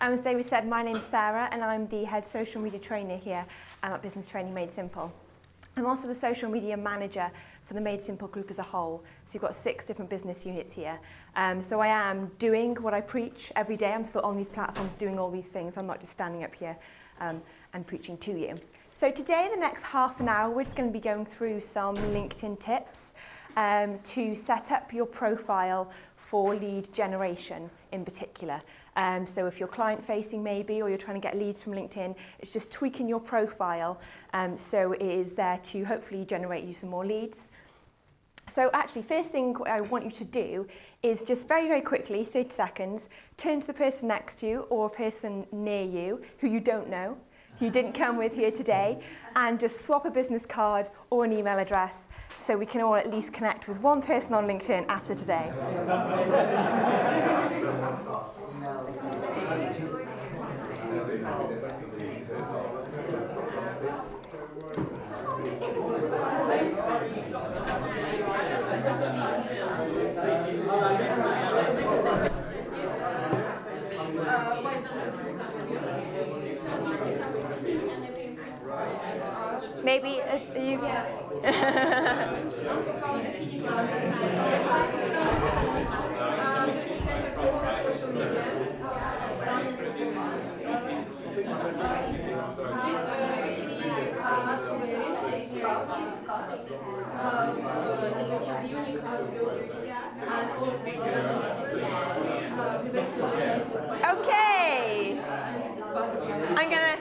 As David said, my name's Sarah and I'm the head social media trainer here at Business Training Made Simple. I'm also the social media manager for the Made Simple group as a whole. So you've got 6 different business units here. So I am doing what I preach every day. I'm still on these platforms doing all these things. I'm not just standing up here and preaching to you. So today, in the next half an hour, we're just going to be going through some LinkedIn tips to set up your profile for lead generation in particular. So if you're client-facing maybe, or you're trying to get leads from LinkedIn, it's just tweaking your profile so it is there to hopefully generate you some more leads. So actually, first thing I want you to do is just very, very quickly, 30 seconds, turn to the person next to you or a person near you who you don't know, who you didn't come with here today, and just swap a business card or an email address so we can all at least connect with one person on LinkedIn after today. Maybe you. Okay. I'm gonna.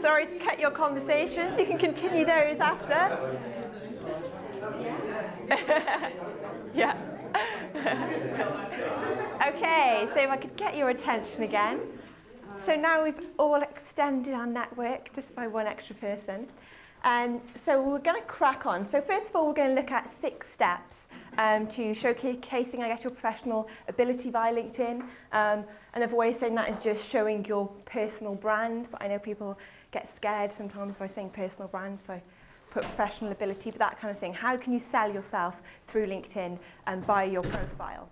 Sorry to cut your conversations. You can continue those after. Yeah. Okay, so if I could get your attention again. So now we've all extended our network just by one extra person. And so we're going to crack on. So first of all, we're going to look at 6 steps to showcasing, I guess, your professional ability via LinkedIn. Another way of saying that is just showing your personal brand. But I know people get scared sometimes by saying personal brand, so I put professional ability, but that kind of thing. How can you sell yourself through LinkedIn and via your profile?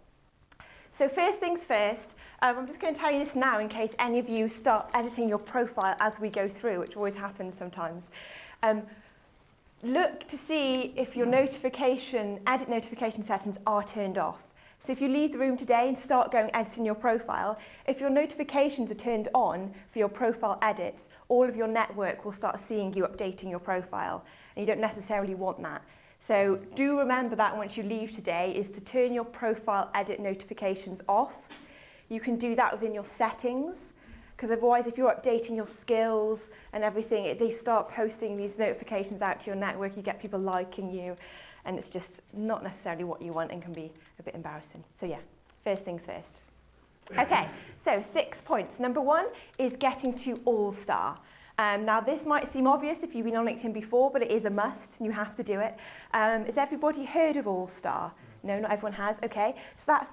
So first things first, I'm just going to tell you this now in case any of you start editing your profile as we go through, which always happens sometimes. Look to see if your edit notification settings are turned off. So if you leave the room today and start going editing your profile, if your notifications are turned on for your profile edits, all of your network will start seeing you updating your profile. And you don't necessarily want that. So do remember that once you leave today is to turn your profile edit notifications off. You can do that within your settings, because otherwise if you're updating your skills and everything, they start posting these notifications out to your network, you get people liking you, and it's just not necessarily what you want and can be a bit embarrassing. So yeah, first things first. Okay, so 6 points. Number 1 is getting to All-Star. Now this might seem obvious if you've been on LinkedIn before, but it is a must and you have to do it. Has everybody heard of All-Star? No, not everyone has. Okay, so that's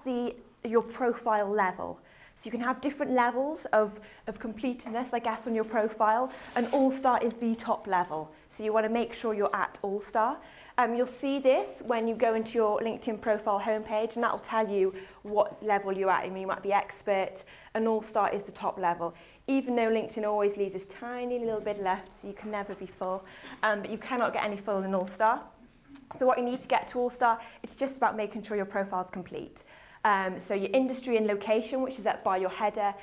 your profile level. So you can have different levels of completeness, I guess, on your profile, and All-Star is the top level. So you want to make sure you're at All-Star. You'll see this when you go into your LinkedIn profile homepage, and that'll tell you what level you're at. I mean, you might be expert, and All-Star is the top level. Even though LinkedIn always leaves this tiny little bit left, so you can never be full, but you cannot get any full in All-Star. So what you need to get to All-Star, it's just about making sure your profile's complete. So your industry and location, which is up by your header,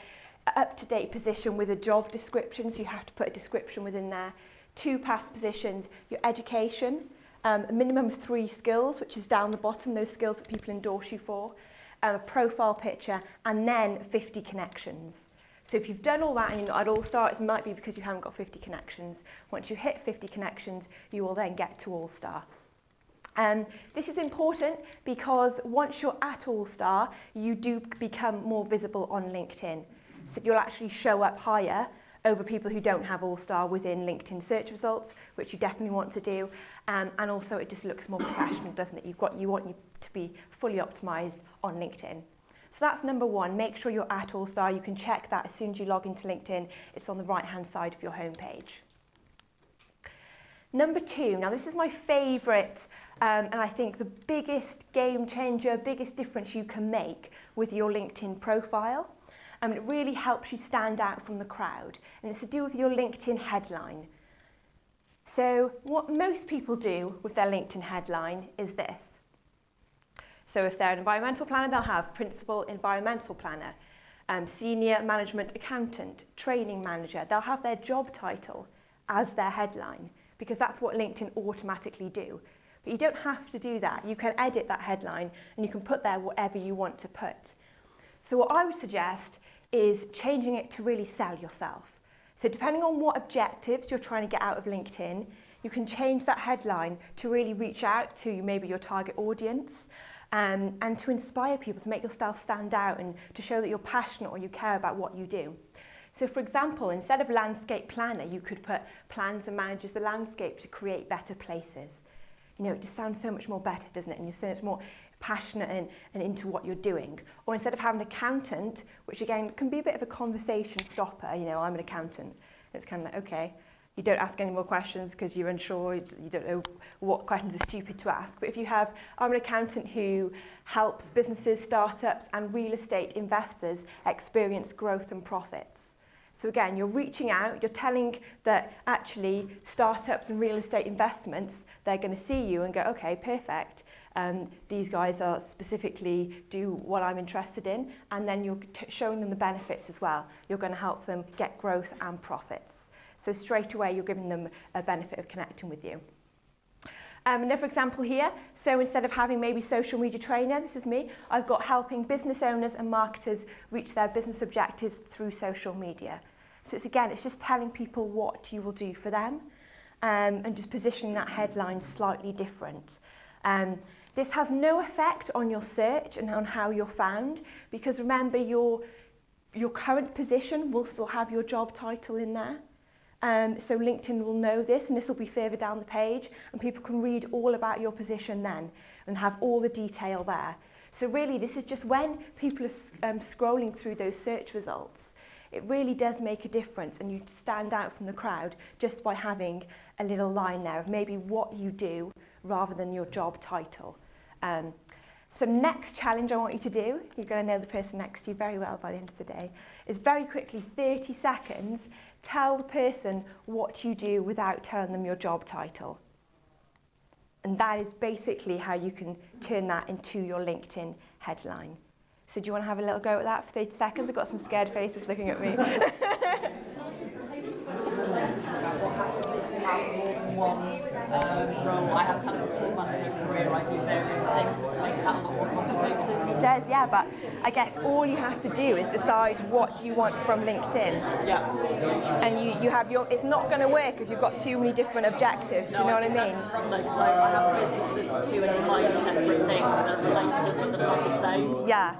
up-to-date position with a job description, so you have to put a description within there. 2 past positions, your education, a minimum of 3 skills, which is down the bottom, those skills that people endorse you for, a profile picture, and then 50 connections. So if you've done all that and you're not at All-Star, it might be because you haven't got 50 connections. Once you hit 50 connections, you will then get to All-Star. This is important because once you're at All-Star, you do become more visible on LinkedIn. So you'll actually show up higher over people who don't have All-Star within LinkedIn search results, which you definitely want to do. And also it just looks more professional, doesn't it? You want you to be fully optimized on LinkedIn. So that's number 1, make sure you're at All-Star. You can check that as soon as you log into LinkedIn. It's on the right-hand side of your homepage. Number 2, now this is my favourite, and I think the biggest game changer, biggest difference you can make with your LinkedIn profile. It really helps you stand out from the crowd, and it's to do with your LinkedIn headline. So what most people do with their LinkedIn headline is this. So if they're an environmental planner, they'll have principal environmental planner, senior management accountant, training manager. They'll have their job title as their headline, because that's what LinkedIn automatically do. But you don't have to do that. You can edit that headline and you can put there whatever you want to put. So what I would suggest is changing it to really sell yourself. So depending on what objectives you're trying to get out of LinkedIn, you can change that headline to really reach out to maybe your target audience, and to inspire people, to make yourself stand out and to show that you're passionate or you care about what you do. So for example, instead of landscape planner, you could put plans and manages the landscape to create better places. You know, it just sounds so much more better, doesn't it? And you're so much more passionate and into what you're doing. Or instead of having an accountant, which again can be a bit of a conversation stopper, you know, I'm an accountant. It's kind of like, okay, you don't ask any more questions because you're unsure, you don't know what questions are stupid to ask. But if you have, I'm an accountant who helps businesses, startups and real estate investors experience growth and profits. So again, you're reaching out, you're telling that actually startups and real estate investments, they're going to see you and go, okay, perfect. These guys are specifically do what I'm interested in, and then you're showing them the benefits as well. You're going to help them get growth and profits. So straight away, you're giving them a benefit of connecting with you. Another example here, so instead of having maybe social media trainer, this is me, I've got helping business owners and marketers reach their business objectives through social media. So it's just telling people what you will do for them, and just positioning that headline slightly different. This has no effect on your search and on how you're found, because remember your current position will still have your job title in there. So LinkedIn will know this, and this will be further down the page, and people can read all about your position then and have all the detail there. So really, this is just when people are scrolling through those search results, it really does make a difference, and you stand out from the crowd just by having a little line there of maybe what you do rather than your job title. So next challenge I want you to do, you're going to know the person next to you very well by the end of the day, is very quickly, 30 seconds, tell the person what you do without telling them your job title. And that is basically how you can turn that into your LinkedIn headline. So do you want to have a little go at that for 30 seconds? I've got some scared faces looking at me. Role. I have kind of 4 months of career, I do various things, which makes that a lot more complicated. It does, yeah, but I guess all you have to do is decide what you want from LinkedIn. Yeah. And you have your, it's not going to work if you've got too many different objectives, do you know what I mean? That's the problem, because I have a business with 2 entirely separate things that are related but they're not the same. Yeah.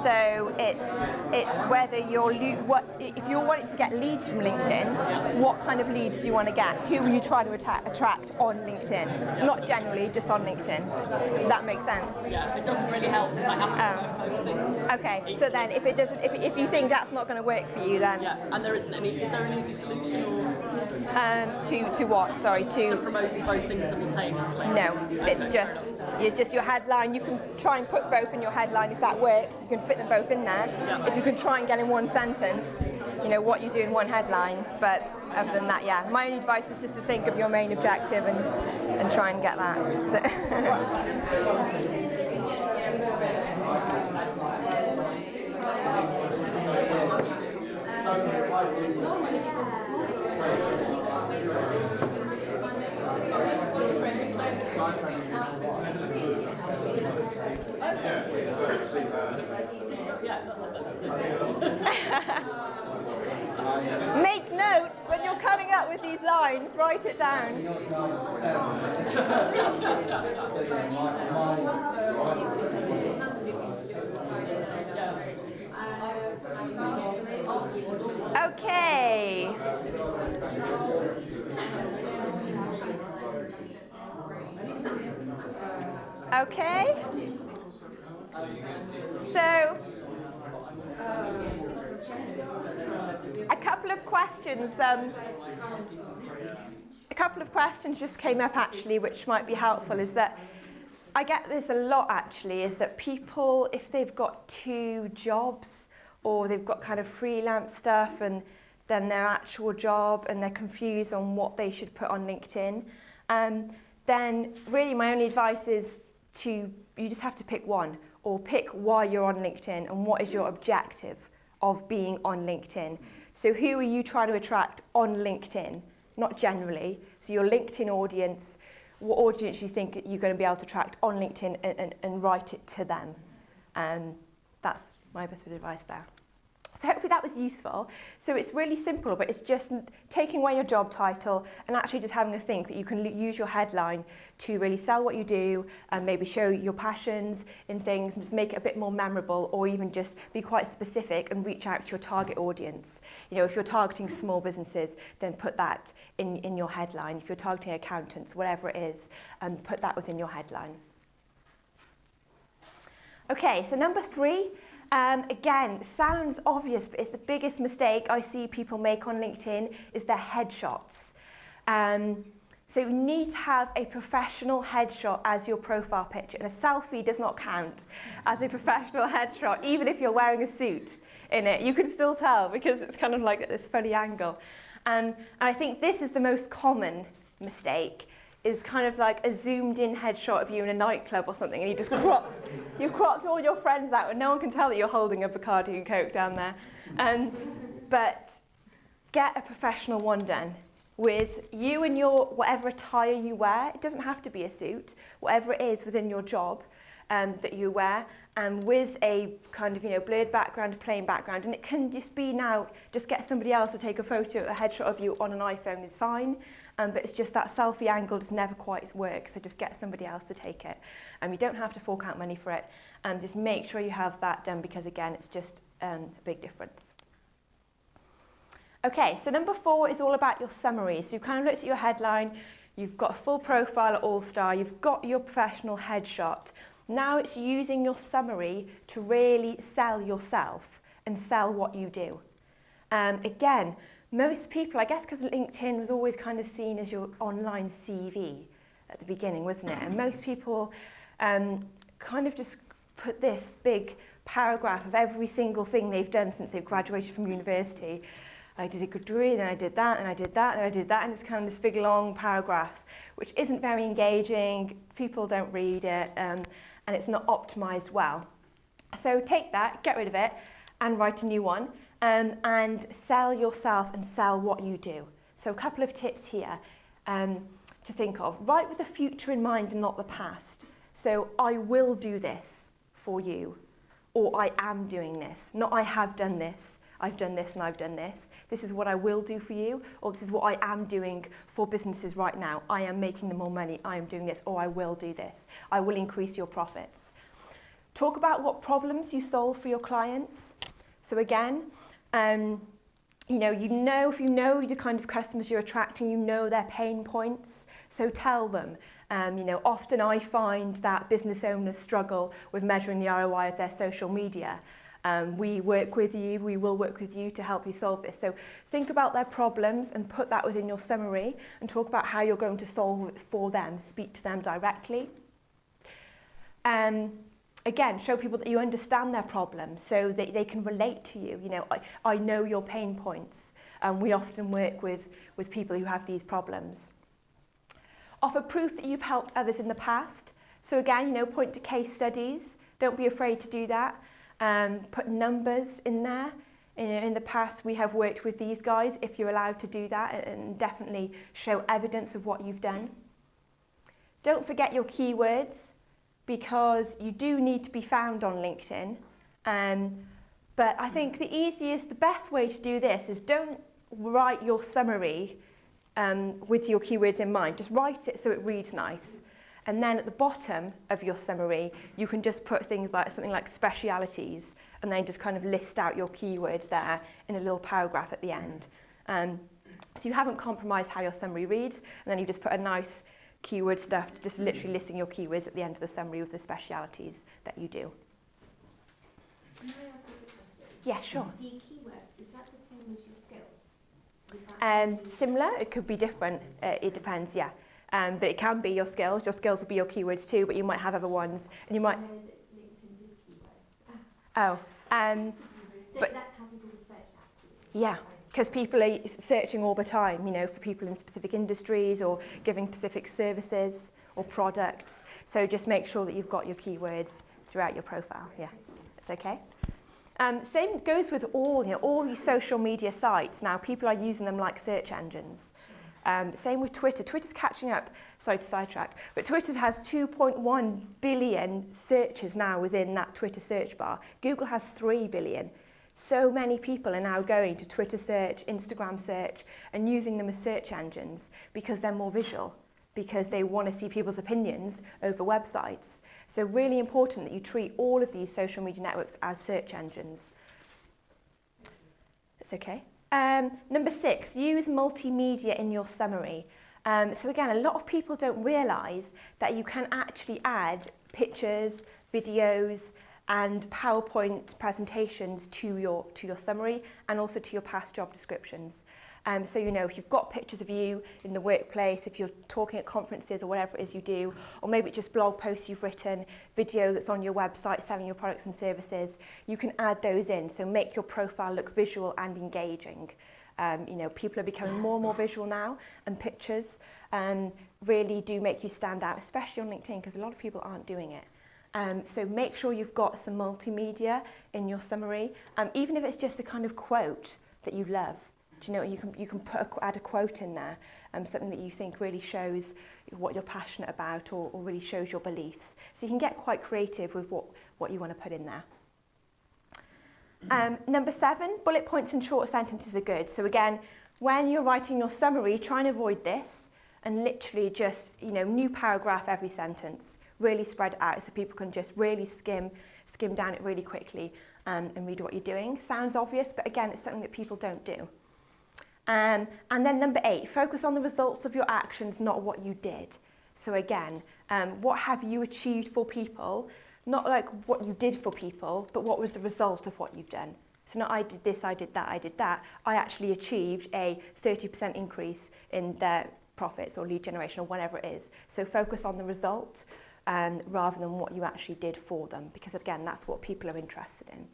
So it's whether if you're wanting to get leads from LinkedIn, what kind of leads do you want to get? Who are you trying to attract on LinkedIn? Not generally, just on LinkedIn. Does that make sense? Yeah, it doesn't really help because I have to promote things. Okay, so then if it doesn't, if you think that's not going to work for you, then and there isn't any. Is there an easy solution or to what? Sorry, to promoting both things simultaneously? No, it's just your headline. You can try and put both in your headline if that works. You can fit them both in there. Yeah. If you can try and get in one sentence, you know what you do in one headline. But other than that, yeah, my only advice is just to think of your main objective and try and get that. Make notes when you're coming up with these lines, write it down. Okay. Okay. So, a couple of questions. a couple of questions just came up actually, which might be helpful, is that I get this a lot actually, is that people, if they've got 2 jobs or they've got kind of freelance stuff and then their actual job and they're confused on what they should put on LinkedIn, then really my only advice is you just have to pick one, or pick why you're on LinkedIn and what is your objective of being on LinkedIn. So who are you trying to attract on LinkedIn? Not generally. So your LinkedIn audience, what audience you think you're going to be able to attract on LinkedIn and write it to them. That's my best bit of advice there. So hopefully that was useful. So it's really simple, but it's just taking away your job title and actually just having a think that you can use your headline to really sell what you do and maybe show your passions in things and just make it a bit more memorable, or even just be quite specific and reach out to your target audience. You know, if you're targeting small businesses, then put that in your headline. If you're targeting accountants, whatever it is, put that within your headline. Okay, so number 3. Again, sounds obvious, but it's the biggest mistake I see people make on LinkedIn is their headshots. So you need to have a professional headshot as your profile picture, and a selfie does not count as a professional headshot, even if you're wearing a suit in it. You can still tell because it's kind of like at this funny angle. And I think this is the most common mistake, is kind of like a zoomed in headshot of you in a nightclub or something, and you've cropped all your friends out and no one can tell that you're holding a Bacardi and Coke down there. But get a professional one done with you and your whatever attire you wear. It doesn't have to be a suit, whatever it is within your job that you wear, and with a kind of blurred background, plain background. And it can just be now, just get somebody else to take a photo, a headshot of you on an iPhone is fine. But it's just that selfie angle just never quite works, so just get somebody else to take it. You don't have to fork out money for it. Just make sure you have that done, because again, it's just a big difference. Okay, so number 4 is all about your summary. So you've kind of looked at your headline, you've got a full profile at All-Star, you've got your professional headshot. Now it's using your summary to really sell yourself and sell what you do. Again, most people, I guess because LinkedIn was always kind of seen as your online CV at the beginning, wasn't it? And most people kind of just put this big paragraph of every single thing they've done since they've graduated from university. I did a good degree, then I did that, and I did that, and I did that, and it's kind of this big long paragraph, which isn't very engaging, people don't read it, and it's not optimized well. So take that, get rid of it, and write a new one. And sell yourself and sell what you do. So a couple of tips here to think of. Write with the future in mind and not the past. So I will do this for you, or I am doing this, not I have done this, I've done this and I've done this. This is what I will do for you, or this is what I am doing for businesses right now. I am making them more money, I am doing this, or I will do this. I will increase your profits. Talk about what problems you solve for your clients. So again, if you know the kind of customers you're attracting, you know their pain points, so tell them. Often I find that business owners struggle with measuring the ROI of their social media. We work with you, we will work with you to help you solve this. So think about their problems and put that within your summary and talk about how you're going to solve it for them, speak to them directly. Again, show people that you understand their problems so that they can relate to you. I know your pain points. We often work with people who have these problems. Offer proof that you've helped others in the past. So again, point to case studies. Don't be afraid to do that. Put numbers in there. In the past, we have worked with these guys, if you're allowed to do that, and definitely show evidence of what you've done. Don't forget your keywords, because you do need to be found on LinkedIn. But I think the best way to do this is don't write your summary with your keywords in mind. Just write it so it reads nice. And then at the bottom of your summary, you can just put something like specialities, and then just kind of list out your keywords there in a little paragraph at the end. So you haven't compromised how your summary reads, and then you just put a nice keyword stuff, just literally listing your keywords at the end of the summary with the specialities that you do. Can I ask a quick question? Yeah, sure. The keywords, is that the same as your skills? Similar, it could be different, it depends, yeah. But it can be your skills will be your keywords too, but you might have other ones, and you might... Oh, so but that's how people research that? yeah, because people are searching all the time, you know, for people in specific industries or giving specific services or products. So just make sure that you've got your keywords throughout your profile. Yeah, it's okay. Same goes with all these social media sites. Now, people are using them like search engines. Same with Twitter. Twitter's catching up. Sorry to sidetrack, but Twitter has 2.1 billion searches now within that Twitter search bar. Google has 3 billion. So many people are now going to Twitter search, Instagram search, and using them as search engines because they're more visual, because they want to see people's opinions over websites. So really important that you treat all of these social media networks as search engines. That's okay. Number 6, use multimedia in your summary. So again, a lot of people don't realise that you can actually add pictures, videos, and PowerPoint presentations to your summary and also to your past job descriptions. So you know, if you've got pictures of you in the workplace, if you're talking at conferences or whatever it is you do, or maybe it's just blog posts you've written, video that's on your website selling your products and services, you can add those in. So make your profile look visual and engaging. You know, people are becoming more and more visual now, and pictures really do make you stand out, especially on LinkedIn, because a lot of people aren't doing it. So make sure you've got some multimedia in your summary, even if it's just a kind of quote that you love. Do you know, you can add a quote in there, something that you think really shows what you're passionate about or really shows your beliefs. So you can get quite creative with what you want to put in there. Number 7, bullet points and short sentences are good. So again, when you're writing your summary, try and avoid this and literally just, you know, new paragraph every sentence. Really spread it out so people can just really skim down it really quickly and read what you're doing. Sounds obvious, but again, it's something that people don't do. And then number 8, focus on the results of your actions, not what you did. So again, what have you achieved for people? Not like what you did for people, but what was the result of what you've done. So not I did this, I did that, I did that. I actually achieved a 30% increase in their profits or lead generation or whatever it is. So focus on the result rather than what you actually did for them, because again, that's what people are interested in.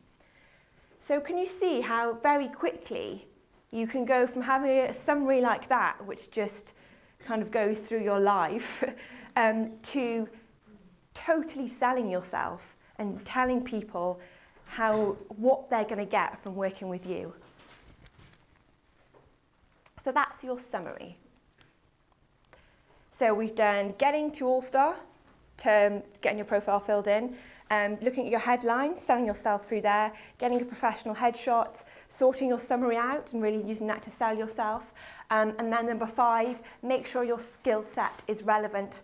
So can you see how very quickly you can go from having a summary like that, which just kind of goes through your life, to totally selling yourself and telling people what they're going to get from working with you. So that's your summary. So we've done getting to All-Star, getting your profile filled in, looking at your headline, selling yourself through there, getting a professional headshot, sorting your summary out and really using that to sell yourself. And then number 5, make sure your skill set is relevant.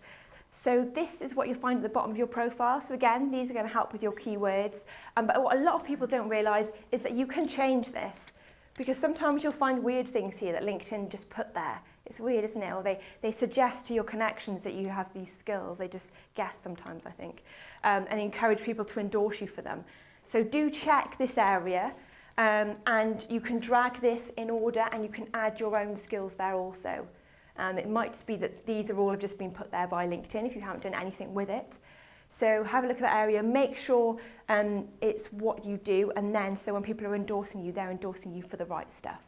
So this is what you'll find at the bottom of your profile. So again, these are going to help with your keywords. But what a lot of people don't realise is that you can change this, because sometimes you'll find weird things here that LinkedIn just put there. It's weird, isn't it? Or they suggest to your connections that you have these skills. They just guess sometimes, I think, and encourage people to endorse you for them. So do check this area, and you can drag this in order, and you can add your own skills there also. It might just be that these are all just been put there by LinkedIn if you haven't done anything with it. So have a look at that area, make sure it's what you do, and then so when people are endorsing you, they're endorsing you for the right stuff.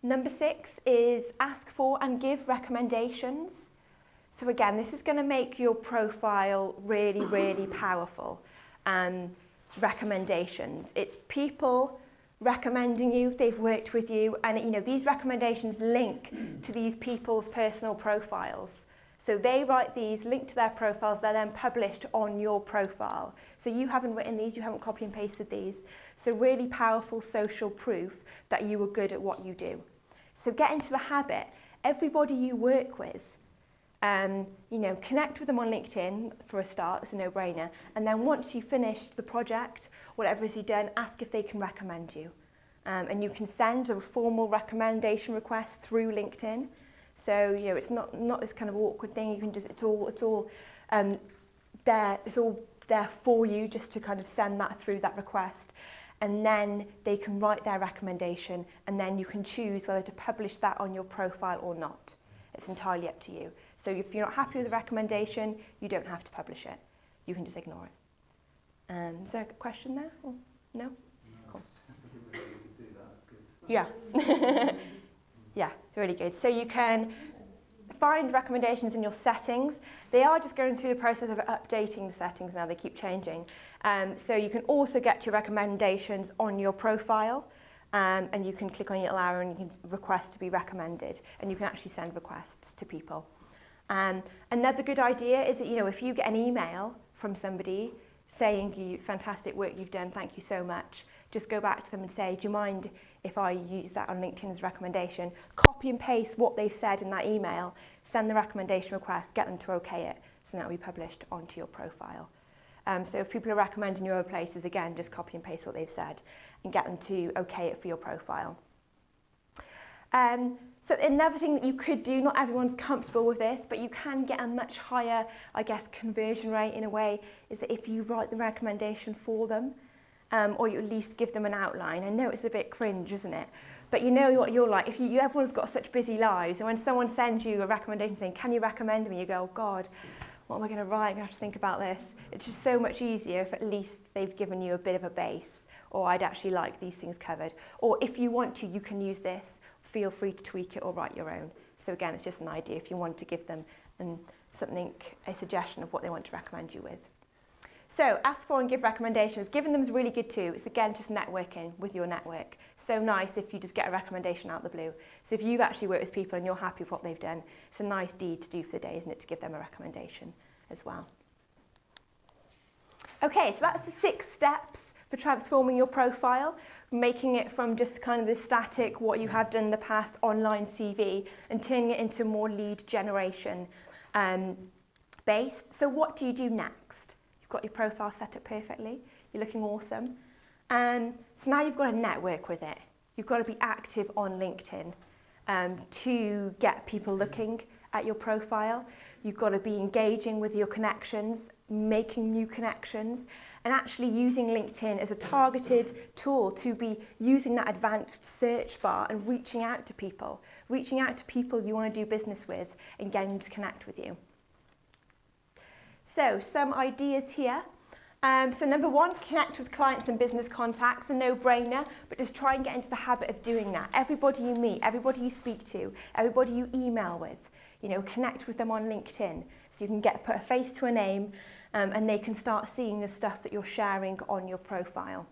Number 6 is ask for and give recommendations. So again, this is going to make your profile really, really powerful. Recommendations. It's people recommending you, they've worked with you, and you know these recommendations link to these people's personal profiles. So they write these, link to their profiles, they're then published on your profile. So you haven't written these, you haven't copy and pasted these. So really powerful social proof that you are good at what you do. So get into the habit. Everybody you work with, you know, connect with them on LinkedIn for a start, it's a no-brainer. And then once you've finished the project, whatever it is you've done, ask if they can recommend you. And you can send a formal recommendation request through LinkedIn. So, you know, it's not this kind of awkward thing. You can just, it's all there for you just to kind of send that through that request. and then they can write their recommendation, and then you can choose whether to publish that on your profile or not. It's entirely up to you. So if you're not happy with the recommendation, you don't have to publish it. You can just ignore it. Is there a question there? Or no? Cool. I didn't realise you could do that. That's good. Yeah. Yeah, really good. So you can find recommendations in your settings. They are just going through the process of updating the settings now. They keep changing. So you can also get your recommendations on your profile, and you can click on your little arrow and you can request to be recommended, and you can actually send requests to people. Another good idea is that, if you get an email from somebody saying, fantastic work you've done, thank you so much, just go back to them and say, do you mind if I use that on LinkedIn as a recommendation? Copy and paste what they've said in that email, send the recommendation request, get them to okay it, so that will be published onto your profile. So if people are recommending you other places, again, just copy and paste what they've said and get them to okay it for your profile. So another thing that you could do, not everyone's comfortable with this, but you can get a much higher, conversion rate in a way, is that if you write the recommendation for them, or you at least give them an outline. I know it's a bit cringe, isn't it? But you know what you're like. If everyone's got such busy lives, and when someone sends you a recommendation saying, can you recommend me? You go, oh God, what am I going to write? I'm going to have to think about this. It's just so much easier if at least they've given you a bit of a base, or I'd actually like these things covered. Or if you want to, you can use this. Feel free to tweak it or write your own. So again, it's just an idea if you want to give them a suggestion of what they want to recommend you with. So ask for and give recommendations. Giving them is really good too. It's again just networking with your network. So nice if you just get a recommendation out of the blue. So if you've actually worked with people and you're happy with what they've done, it's a nice deed to do for the day, isn't it, to give them a recommendation as well. Okay, so that's the 6 steps for transforming your profile, making it from just kind of the static, what you have done in the past, online CV, and turning it into more lead generation based. So what do you do next? You've got your profile set up perfectly. You're looking awesome. So now you've got to network with it. You've got to be active on LinkedIn to get people looking at your profile. You've got to be engaging with your connections, making new connections, and actually using LinkedIn as a targeted tool to be using that advanced search bar and reaching out to people you want to do business with and getting them to connect with you. So some ideas here. So number 1, connect with clients and business contacts, a no-brainer, but just try and get into the habit of doing that. Everybody you meet, everybody you speak to, everybody you email with, connect with them on LinkedIn so you can put a face to a name and they can start seeing the stuff that you're sharing on your profile.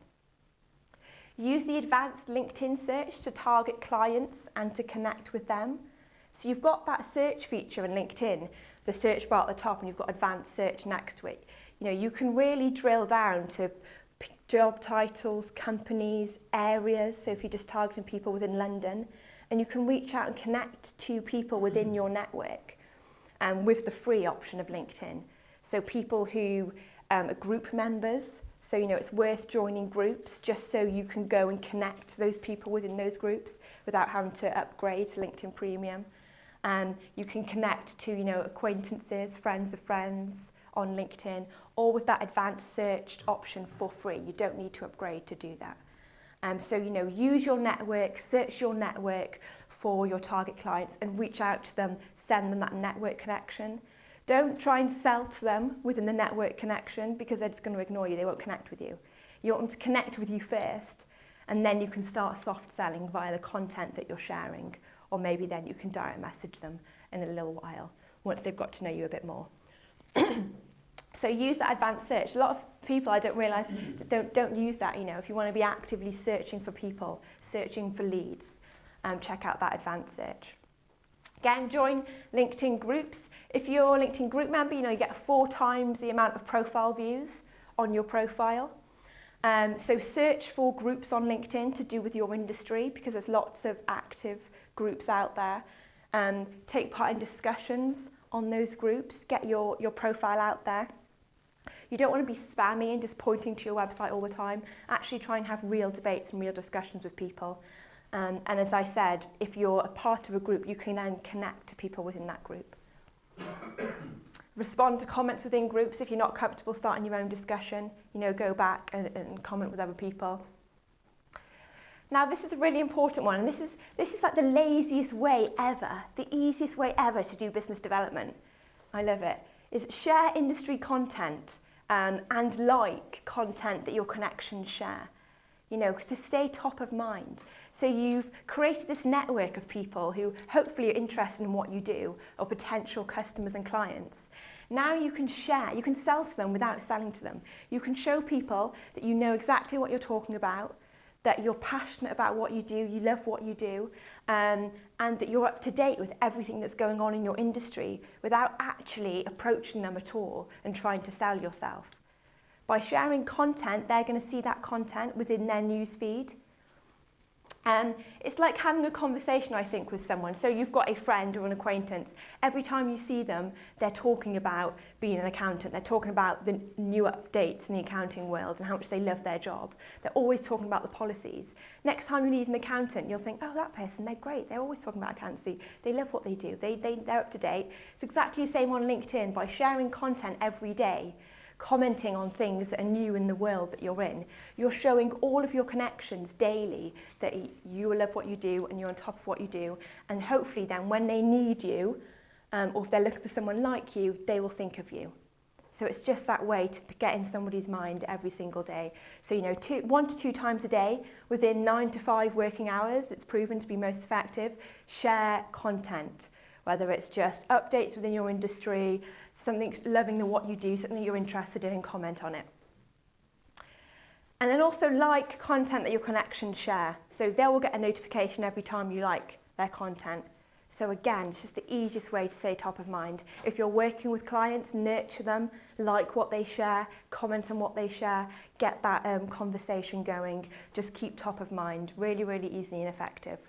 Use the advanced LinkedIn search to target clients and to connect with them. So you've got that search feature in LinkedIn, the search bar at the top, and you've got advanced search next to it. You can really drill down to job titles, companies, areas. So if you're just targeting people within London, and you can reach out and connect to people within your network with the free option of LinkedIn. So people who are group members, so it's worth joining groups just so you can go and connect to those people within those groups without having to upgrade to LinkedIn Premium. You can connect to acquaintances, friends of friends on LinkedIn, or with that advanced search option for free. You don't need to upgrade to do that. So use your network, search your network for your target clients and reach out to them, send them that network connection. Don't try and sell to them within the network connection because they're just going to ignore you. They won't connect with you. You want them to connect with you first, and then you can start soft selling via the content that you're sharing, or maybe then you can direct message them in a little while once they've got to know you a bit more. So use that advanced search. A lot of people, I don't realise, don't use that. If you want to be actively searching for people, searching for leads, check out that advanced search. Again, join LinkedIn groups. If you're a LinkedIn group member, you get 4 times the amount of profile views on your profile. So search for groups on LinkedIn to do with your industry because there's lots of active groups out there. Take part in discussions on those groups. Get your profile out there. You don't want to be spammy and just pointing to your website all the time. Actually try and have real debates and real discussions with people. And as I said, if you're a part of a group, you can then connect to people within that group. Respond to comments within groups. If you're not comfortable starting your own discussion, go back and comment with other people. Now this is a really important one, and this is like the laziest way ever, the easiest way ever to do business development. I love it. Is share industry content and like content that your connections share. You know, to stay top of mind. So you've created this network of people who hopefully are interested in what you do, or potential customers and clients. Now you can share, you can sell to them without selling to them. You can show people that you know exactly what you're talking about, that you're passionate about what you do, you love what you do, and that you're up to date with everything that's going on in your industry without actually approaching them at all and trying to sell yourself. By sharing content, they're going to see that content within their newsfeed. It's like having a conversation, I think, with someone. So you've got a friend or an acquaintance. Every time you see them, they're talking about being an accountant. They're talking about the new updates in the accounting world and how much they love their job. They're always talking about the policies. Next time you need an accountant, you'll think, oh, that person, they're great. They're always talking about accountancy. They love what they do. They're up to date. It's exactly the same on LinkedIn. By sharing content every day, commenting on things that are new in the world that you're in, you're showing all of your connections daily that you love what you do and you're on top of what you do, and hopefully then when they need you, or if they're looking for someone like you, they will think of you. So it's just that way to get in somebody's mind every single day. So, you know, 1 to 2 times a day within 9 to 5 working hours, it's proven to be most effective. Share content, whether it's just updates within your industry, something loving what you do, something you're interested in, and comment on it. And then also like content that your connections share. So they will get a notification every time you like their content. So again, it's just the easiest way to stay top of mind. If you're working with clients, nurture them, like what they share, comment on what they share, get that conversation going. Just keep top of mind. Really, really easy and effective.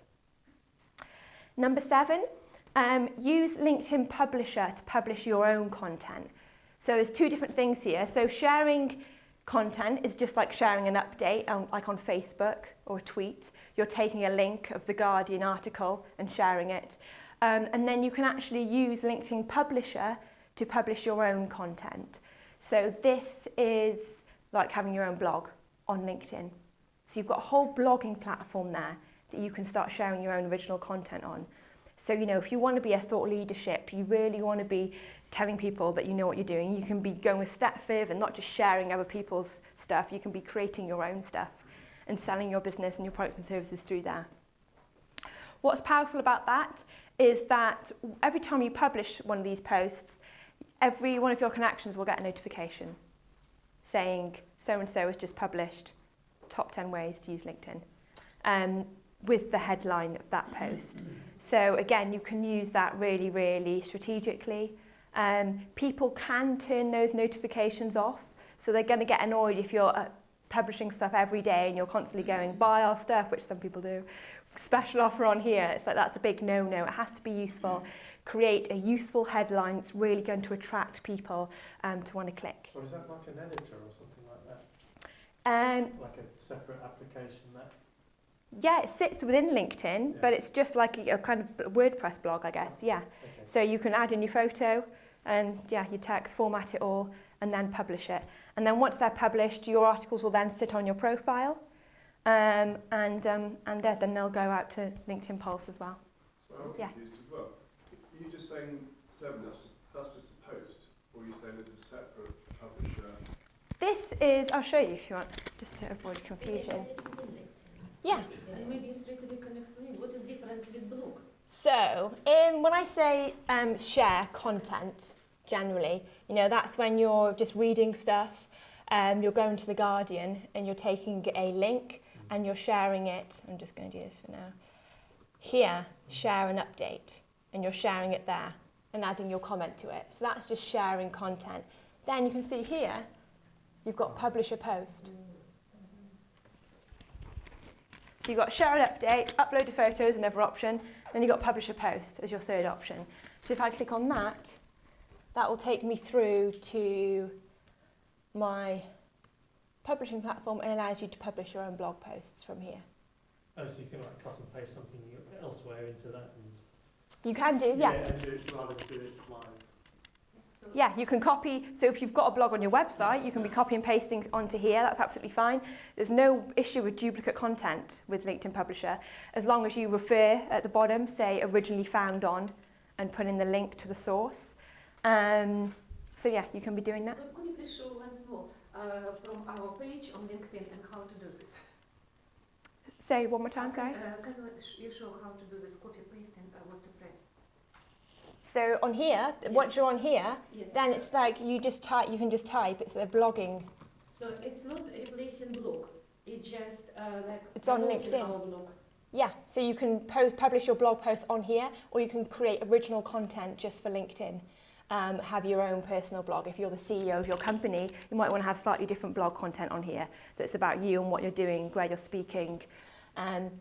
Number 7. Use LinkedIn Publisher to publish your own content. So there's 2 different things here. So sharing content is just like sharing an update, like on Facebook or a tweet. You're taking a link of the Guardian article and sharing it. And then you can actually use LinkedIn Publisher to publish your own content. So this is like having your own blog on LinkedIn. So you've got a whole blogging platform there that you can start sharing your own original content on. So, you know, if you want to be a thought leadership, you really want to be telling people that you know what you're doing, you can be going a step further and not just sharing other people's stuff, you can be creating your own stuff and selling your business and your products and services through there. What's powerful about that is that every time you publish one of these posts, every one of your connections will get a notification saying so-and-so has just published top 10 ways to use LinkedIn. With the headline of that post. So again, you can use that really, really strategically. People can turn those notifications off, so they're going to get annoyed if you're publishing stuff every day and you're constantly going, buy our stuff, which some people do, special offer on here. It's like, that's a big no-no. It has to be useful. Create a useful headline that's really going to attract people to want to click. So is that like an editor or something like that? Like a separate application that? Yeah, it sits within LinkedIn, but it's just like a kind of WordPress blog, I guess, yeah. Okay. So you can add in your photo and, yeah, your text, format it all, and then publish it. And then once they're published, your articles will then sit on your profile, and then they'll go out to LinkedIn Pulse as well. So I'm confused as well. Are you just saying 7, that's just a post, or are you saying there's a separate publisher? This is, I'll show you if you want, just to avoid confusion. Yeah. And maybe straight away can explain what is difference with blog. So, when I say share content, generally, you know, that's when you're just reading stuff, you're going to the Guardian and you're taking a link and you're sharing it. I'm just going to do this for now. Here, share an update, and you're sharing it there and adding your comment to it. So that's just sharing content. Then you can see here, you've got publish a post. So you've got share an update, upload the photos, another option, then you've got publish a post as your third option. So if I click on that, that will take me through to my publishing platform. It allows you to publish your own blog posts from here. Oh, so you can like cut and paste something elsewhere into that? And You can do, yeah. And do it rather than do it live. So Yeah, you can copy. So if you've got a blog on your website, you can be copy and pasting onto here. That's absolutely fine. There's no issue with duplicate content with LinkedIn Publisher, as long as you refer at the bottom, say originally found on, and put in the link to the source. So yeah, you can be doing that. Could you please show once more from our page on LinkedIn and how to do this? Say one more time, sorry. Can you show how to do this copy paste and what to press? So on here, Yes. once you're on here, Yes. then it's like you can just type. It's a blogging. So it's not replacing blog. It's just like It's on promoting LinkedIn. our blog. Yeah, so you can publish your blog post on here, or you can create original content just for LinkedIn. Have your own personal blog. If you're the CEO of your company, you might want to have slightly different blog content on here that's about you and what you're doing, where you're speaking.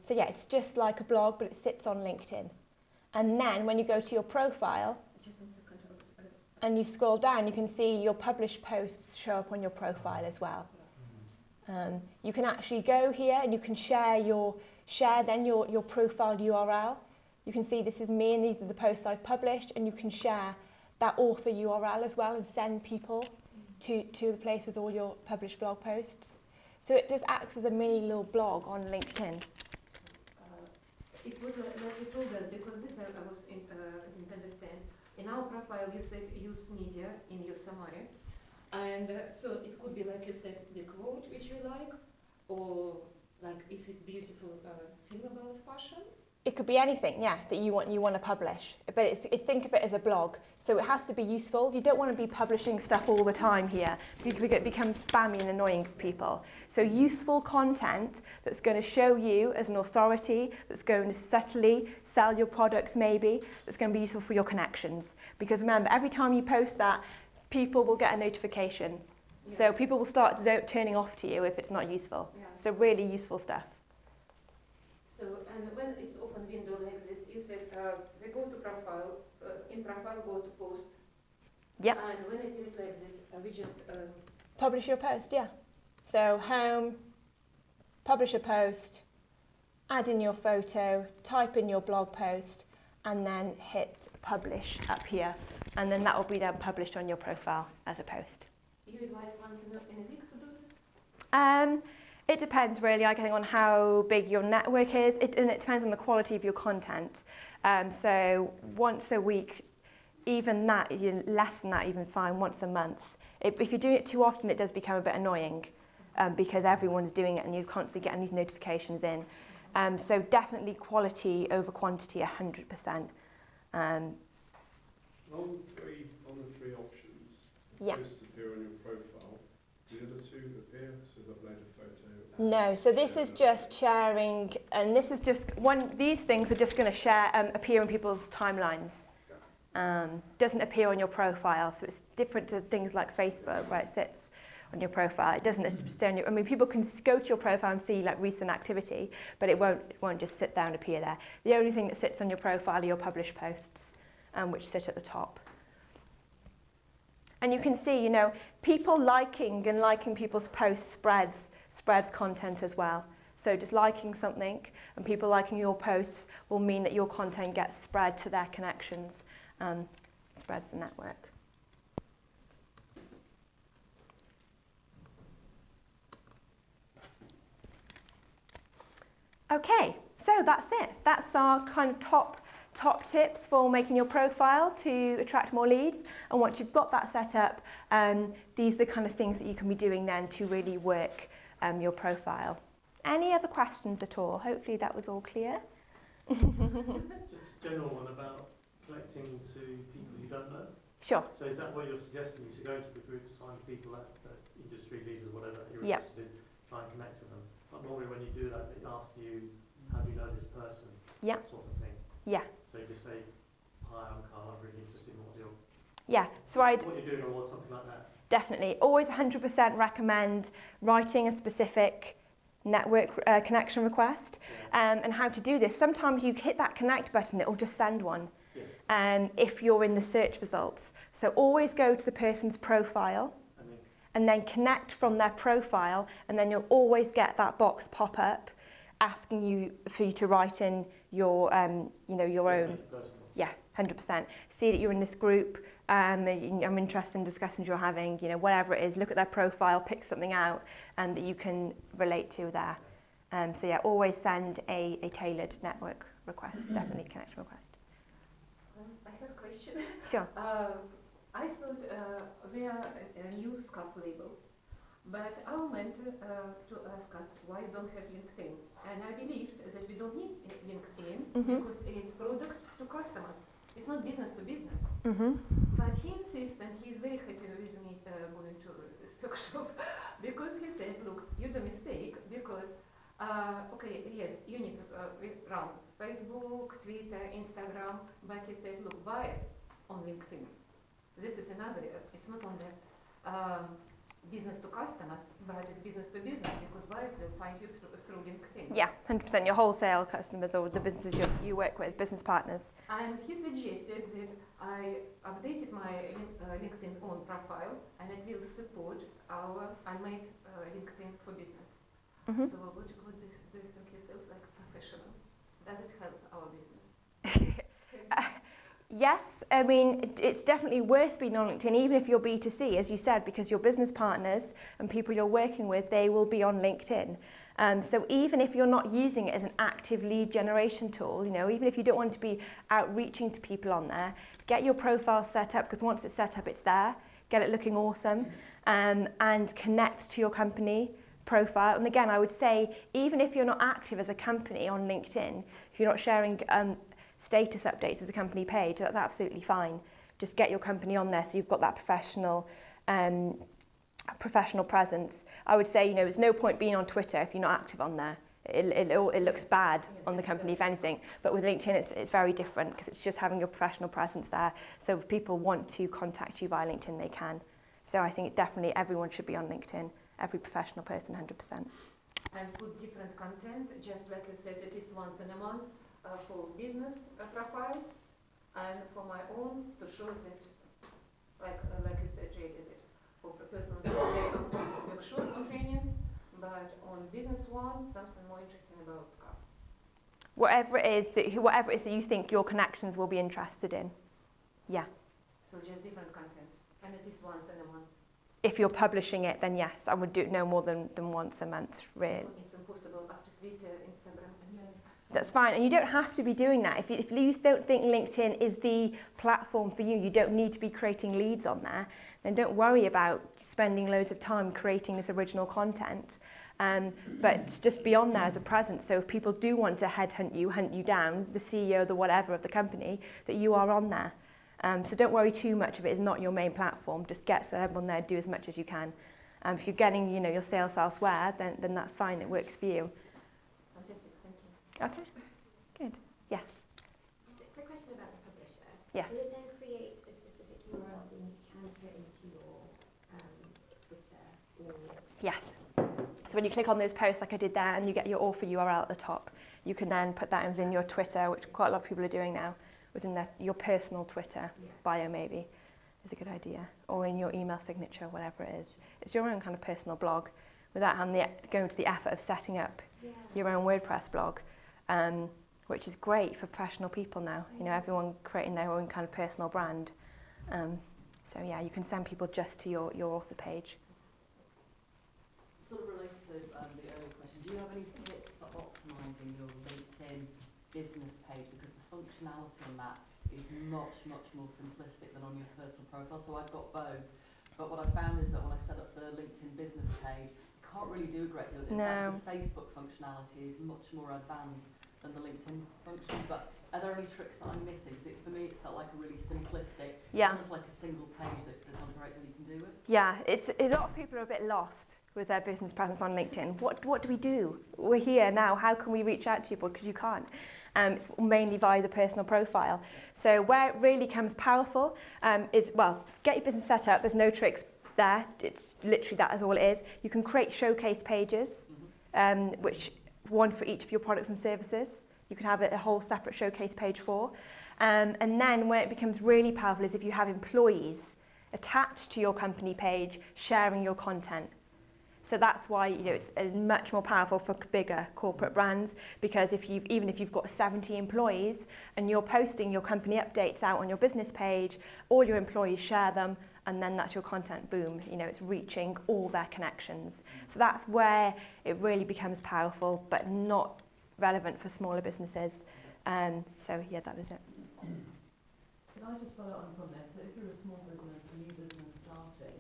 So yeah, it's just like a blog, but it sits on LinkedIn. And then when you go to your profile Just 1 second. and you scroll down, you can see your published posts show up on your profile as well. You can actually go here and you can share your profile URL. You can see this is me and these are the posts I've published, and you can share that author URL as well and send people to the place with all your published blog posts. So it just acts as a mini little blog on LinkedIn. It was like you told us, because this I didn't understand. In our profile, you said use media in your summary. And so it could be, like you said, the quote which you like, or like if it's beautiful film about fashion. It could be anything, yeah, that you want to publish. But think of it as a blog. So it has to be useful. You don't want to be publishing stuff all the time here because it becomes spammy and annoying for people. So useful content that's going to show you as an authority, that's going to subtly sell your products maybe, that's going to be useful for your connections. Because remember, every time you post that, people will get a notification. Yeah. So people will start turning off to you if it's not useful. Yeah. So really useful stuff. So, and when it's open window like this, you said we go to profile, in profile go to post. Yep. And when it is like this, we just Publish your post, yeah. So home, publish a post, add in your photo, type in your blog post, and then hit publish up here. And then that will be then published on your profile as a post. you advise once in a week to do this? It depends really, I think, on how big your network is, and it depends on the quality of your content. So once a week, even that, less than that, even fine, once a month. If you're doing it too often, it does become a bit annoying because everyone's doing it and you're constantly getting these notifications in. So definitely quality over quantity, 100%. On the three options, Yeah. posts appear on your profile. Do the other two appear? So upload a photo. No, so this is just sharing, and this is just these things are just going to appear in people's timelines. Doesn't appear on your profile, so it's different to things like Facebook where it sits on your profile. It doesn't stay on your, I mean, people can go to your profile and see like recent activity, but it won't just sit there and appear there. The only thing that sits on your profile are your published posts, which sit at the top. And you can see, people liking people's posts spreads content as well. So just liking something and people liking your posts will mean that your content gets spread to their connections, spreads the network. Okay, so that's it. That's our kind of top tips for making your profile to attract more leads. And once you've got that set up, these are the kind of things that you can be doing then to really work your profile. Any other questions at all? Hopefully that was all clear. Just a general one about collecting to people you don't know. Sure. So is that what you're suggesting? You should go into the group, find people that industry leaders, whatever you're Yep. interested in, try and connect with them. But normally when you do that, it asks you, how do you know this person? Yeah. That sort of thing. Yeah. So you just say, hi, I'm Carl, I'm really interested in what you're doing or something like that. Definitely. Always 100% recommend writing a specific network connection request. And how to do this. Sometimes you hit that connect button, it will just send one. Yes. If you're in the search results. So always go to the person's profile and then connect from their profile, and then you'll always get that box pop up asking you for you to write in your your own. Yeah, 100%. See that you're in this group, I'm interested in discussions you're having, whatever it is, look at their profile, pick something out that you can relate to there. So yeah, always send a tailored network request, definitely connection request. I have a question. Sure. I thought we are a new scarf label, but our mentor to ask us why you don't have LinkedIn, and I believed that we don't need LinkedIn because it's product to customers. It's not business to business. But he insists, and he's very happy with me going to this workshop, because he said, look, you do mistake, because, okay, yes, you need to run Facebook, Twitter, Instagram, but he said, look, bias on LinkedIn. This is another, it's not only business to customers, but it's business to business, because buyers will find you through LinkedIn. Yeah, 100%. Your wholesale customers or the businesses you work with, business partners. And he suggested that I updated my LinkedIn own profile, and it will support our unmade LinkedIn for business. So what do you think yourself like professional? Does it help our business? Yes, I mean, it's definitely worth being on LinkedIn, even if you're B2C, as you said, because your business partners and people you're working with, they will be on LinkedIn. So even if you're not using it as an active lead generation tool, even if you don't want to be outreaching to people on there, get your profile set up, because once it's set up, it's there. Get it looking awesome, and connect to your company profile. And again, I would say, even if you're not active as a company on LinkedIn, if you're not sharing status updates as a company page, that's absolutely fine. Just get your company on there so you've got that professional presence. I would say, there's no point being on Twitter if you're not active on there. It looks bad on the company, if anything. But with LinkedIn, it's very different, because it's just having your professional presence there. So if people want to contact you via LinkedIn, they can. So I think definitely everyone should be on LinkedIn, every professional person, 100%. And put different content, just like you said, at least once in a month, for business profile, and for my own, to show that, like you said, Jade, is it for personal workshop on training, but on business one, something more interesting about scarves. Whatever it is that you think your connections will be interested in. Yeah. So just different content, and at least once in a month. If you're publishing it, then yes, I would do it no more than once a month, really. So it's impossible after Twitter, Instagram, and yes. That's fine, and you don't have to be doing that. If you don't think LinkedIn is the platform for you, you don't need to be creating leads on there, then don't worry about spending loads of time creating this original content. But just be on there as a presence, so if people do want to hunt you down, the CEO, the whatever of the company, that you are on there. So don't worry too much if it is not your main platform. Just get set up on there, do as much as you can. If you're getting your sales elsewhere, then that's fine, it works for you. Fantastic, thank you. Okay, good. Yes. Just a quick question about the publisher. Yes. Will it then create a specific URL that you can put into your Twitter or? Yes. So when you click on those posts like I did there, and you get your author URL at the top, you can then put that within your Twitter, which quite a lot of people are doing now, within your personal Twitter bio maybe, is a good idea. Or in your email signature, whatever it is. It's your own kind of personal blog, without going to the effort of setting up your own WordPress blog, which is great for professional people now. Everyone creating their own kind of personal brand. So yeah, you can send people just to your author page. Sort of related to the earlier question, do you have any tips for optimising your LinkedIn business page? Because the functionality on that is much, much more simplistic than on your personal profile. So I've got both. But what I found is that when I set up the LinkedIn business page, you can't really do a great deal. In fact, the Facebook functionality is much more advanced than the LinkedIn function. But are there any tricks that I'm missing? Because for me, it felt like a really simplistic, almost like a single page that there's not a great deal you can do with. Yeah, a lot of people are a bit lost with their business presence on LinkedIn. What do we do? We're here now. How can we reach out to people? Because you can't. It's mainly via the personal profile. So where it really comes powerful is, get your business set up. There's no tricks there. It's literally that is all it is. You can create showcase pages, which one for each of your products and services. You could have a whole separate showcase page for. And then where it becomes really powerful is if you have employees attached to your company page sharing your content. So that's why it's much more powerful for bigger corporate brands, because even if you've got 70 employees and you're posting your company updates out on your business page, all your employees share them, and then that's your content, boom, it's reaching all their connections. So that's where it really becomes powerful, but not relevant for smaller businesses. So yeah, that is it. Can I just follow on from there? So if you're a small business, a new business starting,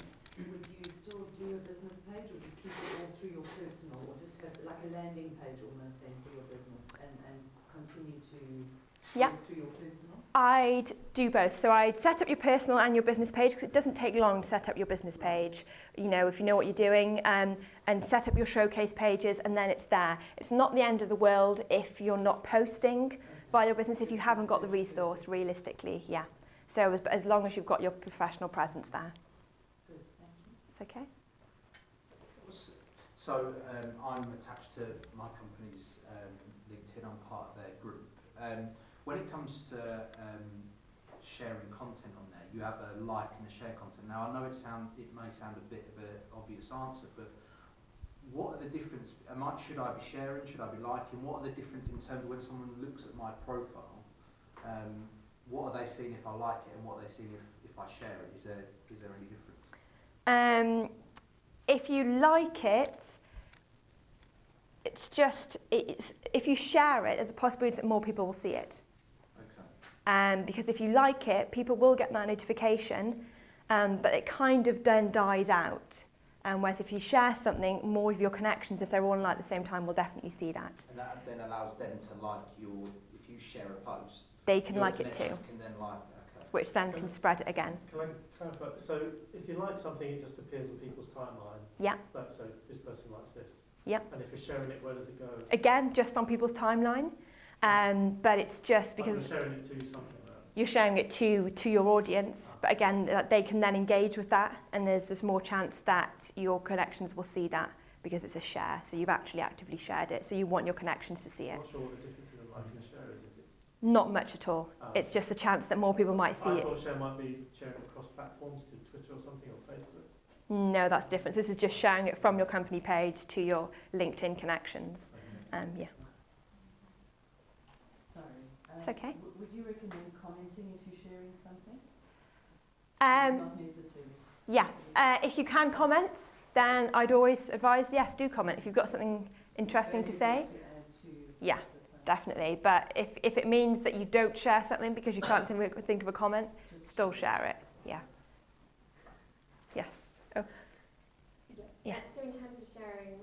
would you still do a business page, or just keep it all through your personal, or just have like a landing page almost then for your business, and continue to Yeah. go through your personal? I'd do both. So I'd set up your personal and your business page, because it doesn't take long to set up your business page. If you know what you're doing, and set up your showcase pages, and then it's there. It's not the end of the world if you're not posting via your business, if you haven't got the resource, realistically, yeah. So as long as you've got your professional presence there. Good, thank you. It's okay? So I'm attached to my company's LinkedIn. I'm part of their group. When it comes to sharing content on there, you have a like and a share content. Now I know it may sound a bit of an obvious answer, but what are the difference? Should I be sharing? Should I be liking? What are the difference in terms of when someone looks at my profile? What are they seeing if I like it, and what are they seeing if I share it? Is there any difference? If you like it, if you share it, there's a possibility that more people will see it. Okay. Because if you like it, people will get that notification, but it kind of then dies out. Whereas if you share something, more of your connections, if they're all on at the same time, will definitely see that. And that then allows them to like if you share a post, they can like it too. Can then like, okay. Which then can spread it again. Can I clarify? So if you like something, it just appears in people's timeline. Yeah. So this person likes this. Yeah. And if you're sharing it, where does it go? Again, just on people's timeline. But it's just because you're sharing it to something. You're sharing it to your audience, but again, they can then engage with that, and there's more chance that your connections will see that because it's a share. So you've actually actively shared it, so you want your connections to see it. I'm not sure what the difference in a like and a share is. If it's Not much at all. It's just a chance that more people might see I it. thought share might be sharing across platforms to Twitter or something, or Facebook. No, that's different. This is just sharing it from your company page to your LinkedIn connections. Yeah. Sorry. It's okay. Would you recommend commenting if you're sharing something? Um, Not necessarily. Yeah. If you can comment, then I'd always advise, yes, do comment. If you've got something interesting to say, yeah, definitely. But if it means that you don't share something because you can't think of a comment, still share it. Yeah. Yes. Oh. Yeah. So in terms of sharing,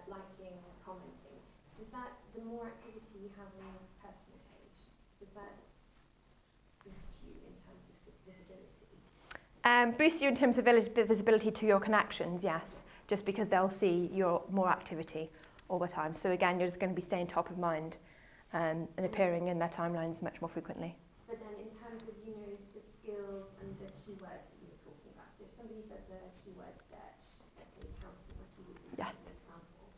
liking, commenting, does that, the more activity you have on your personal page, does that boost you in terms of visibility? Boost you in terms of visibility to your connections, yes, just because they'll see your more activity all the time. So again, you're just going to be staying top of mind and appearing in their timelines much more frequently. But then in terms of, the skills and the keywords that you were talking about, so if somebody does a keyword search, let's say accounting, like you would use as an example,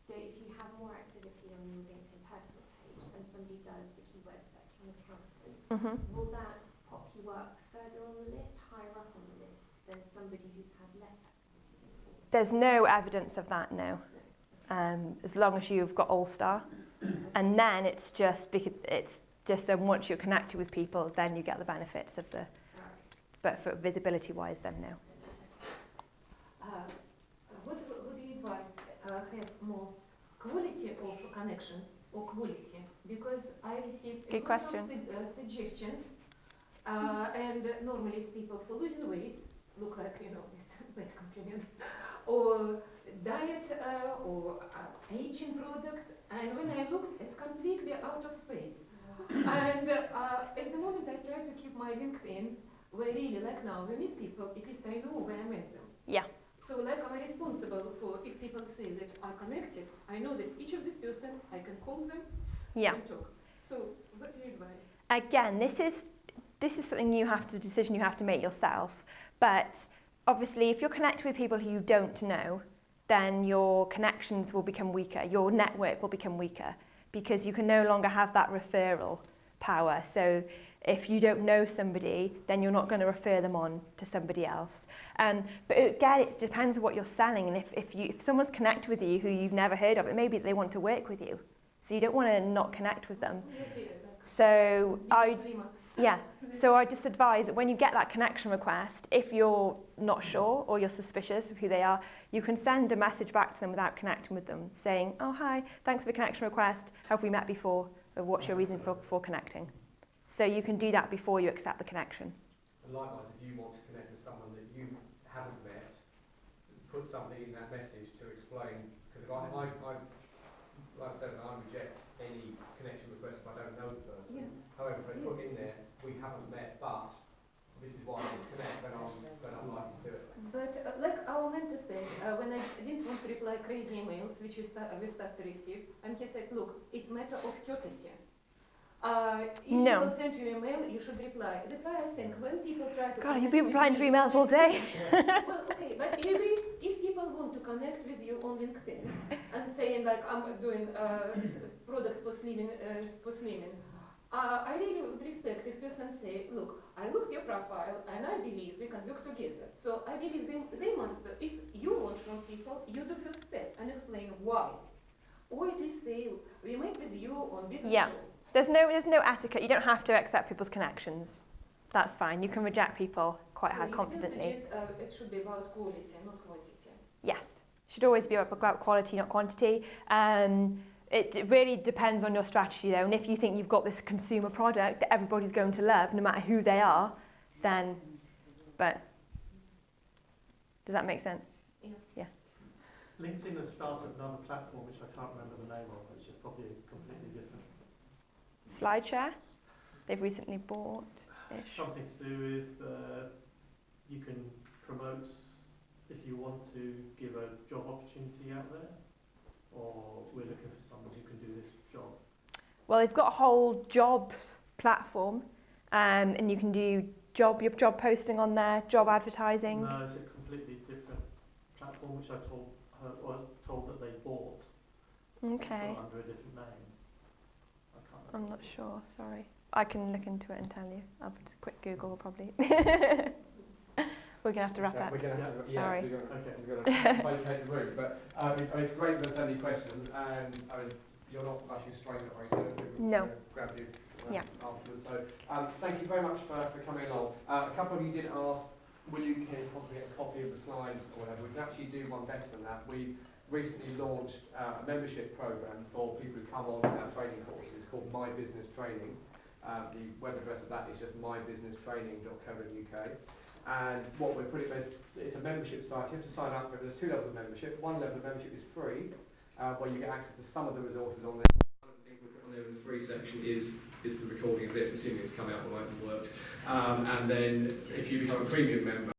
so if you have more activity on your LinkedIn personal page and somebody does the keyword search on accounting, will that pop you up further on the list, higher up on the list than somebody who's had less activity before? There's no evidence of that, no. As long as you've got All-Star. And then it's just once you're connected with people, then you get the benefits of the, but for visibility-wise, then no. What would you advise, have more quality of connections or quality? Because I receive a Good question. of suggestions, and normally it's people for losing weight, look like, it's a bad compliment, or diet or aging product, and when I look, it's completely out of space. And at the moment I try to keep my LinkedIn where really, like now, we meet people, at least I know where I met them. Yeah. So like I'm responsible for, if people say that I connected, I know that each of this person, I can call them and talk. So what do you advise? Again, this is something decision you have to make yourself. But obviously, if you're connected with people who you don't know, then your connections will become weaker. Your network will become weaker because you can no longer have that referral power. So if you don't know somebody, then you're not going to refer them on to somebody else. But again, it depends on what you're selling. And if someone's connected with you who you've never heard of, it may be that they want to work with you. So you don't want to not connect with them. So I just advise that when you get that connection request, if you're not sure or you're suspicious of who they are, you can send a message back to them without connecting with them, saying, oh, hi, thanks for the connection request. Have we met before? Or what's your reason for connecting? So you can do that before you accept the connection. And likewise, if you want to connect with someone that you haven't met, put something in that message to explain, because if I like I said, I reject any connection request if I don't know the person. Yeah. However, if I put in there, we haven't met, but this is why I want to connect, then I'm likely to do it. But like our mentor said, when I didn't want to reply crazy emails, which we start to receive, and he said, look, it's matter of courtesy. If people send you an email, you should reply. That's why I think when people try to God, you've been replying to emails all day. Well, okay, but if people want to connect with you on LinkedIn and saying like I'm doing product for slimming, I really would respect if person say, look, I looked your profile and I believe we can work together. So I believe they must, if you want from people, you do first step and explain why. Or at least say, we meet with you on business Yeah. call. There's no etiquette. You don't have to accept people's connections. That's fine. You can reject people quite confidently. It should be about quality, not quantity. Yes. It should always be about quality, not quantity. It really depends on your strategy, though. And if you think you've got this consumer product that everybody's going to love, no matter who they are, then... But does that make sense? Yeah. LinkedIn has started another platform, which I can't remember the name of, which is probably completely different. SlideShare, they've recently bought. Something to do with you can promote if you want to give a job opportunity out there, or we're looking for someone who can do this job. Well, they've got a whole jobs platform, and you can do your job posting on there, job advertising. No, it's a completely different platform, which I told that they bought. Okay. It's got under a different name. I'm not sure, sorry. I can look into it and tell you. I'll put a quick Google probably. We're going to have to wrap up. We're going to have to, Sorry. We've got to vacate the room. But it's great that there's any questions, and you're not rushing straight away, so we'll grab you afterwards. So thank you very much for coming along. A couple of you did ask, will you get a copy of the slides or whatever? We can actually do one better than that. We recently launched a membership program for people who come on our training courses called My Business Training. The web address of that is just mybusinesstraining.co.uk. And what we're putting there, it's a membership site. You have to sign up for it. There's 2 levels of membership. One level of membership is free, where you get access to some of the resources on there. One of the things we put on there in the free section is the recording of this, assuming it's come out, but it won't work. And then if you become a premium member,